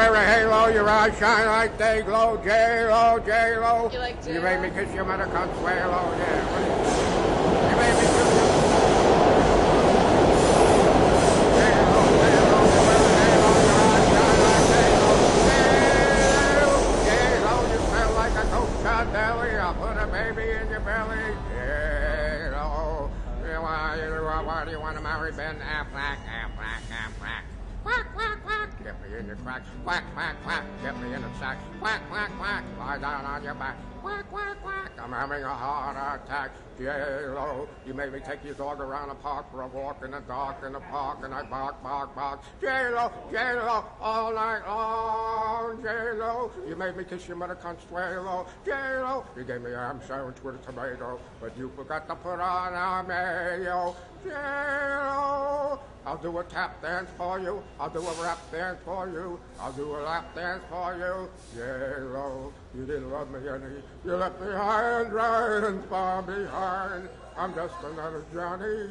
wear a halo, your eyes shine like day glow. J-Lo, J-Lo. You like J-Lo? You made me kiss your mother, Consuelo, yeah. You made me kiss your J-Lo, J-Lo. You wear a halo, your eyes shine like day glow. J-Lo, J-Lo. You smell like a Coke shot deli. I'll put a baby in your belly. J-Lo. Why do you want to marry Ben Affleck? Affleck, Affleck. Quack, quack, quack. Get me in your cracks. Quack, quack, quack. Get me in the sack. Quack, quack, quack. Lie down on your back. Quack, quack, quack. I'm having a heart attack. J-Lo, you made me take your dog around the park for a walk in the dark in the park, and I bark, bark, bark. J-Lo, J-Lo, all night long. J-Lo, you made me kiss your mother, Consuelo. J-Lo, you gave me a ham sandwich with a tomato, but you forgot to put on a mayo. J-Lo, I'll do a tap dance for you. I'll do a rap dance for you. I'll do a lap dance for you. J-Lo, you didn't love me any. You left me high and dry and far behind. I'm just another Johnny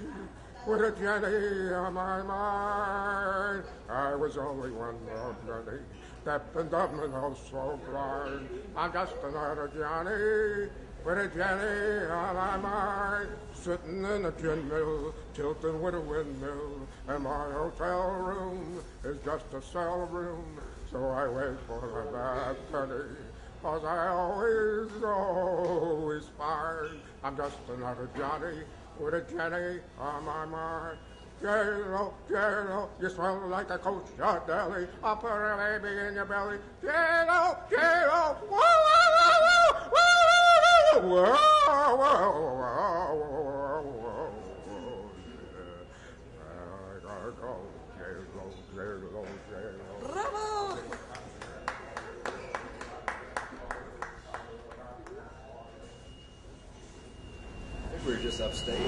with a Jenny on my mind. I was only one more Johnny, deaf and dumb and oh so blind. I'm just another Johnny with a Jenny on my mind. Sitting in a gin mill, tilting with a windmill, and my hotel room is just a cell room. So I wait for the bad penny, 'cause I always find I'm just another Johnny with a Jenny on my mind. J-Lo, J-Lo, you smell like a Coach shot deli. I'll put a baby in your belly. J-Lo, J-Lo, whoa, whoa, whoa, whoa, whoa, whoa, whoa, whoa, whoa, I gotta go. J-Lo, J-Lo, J-Lo. Bravo! I think we were just upstate.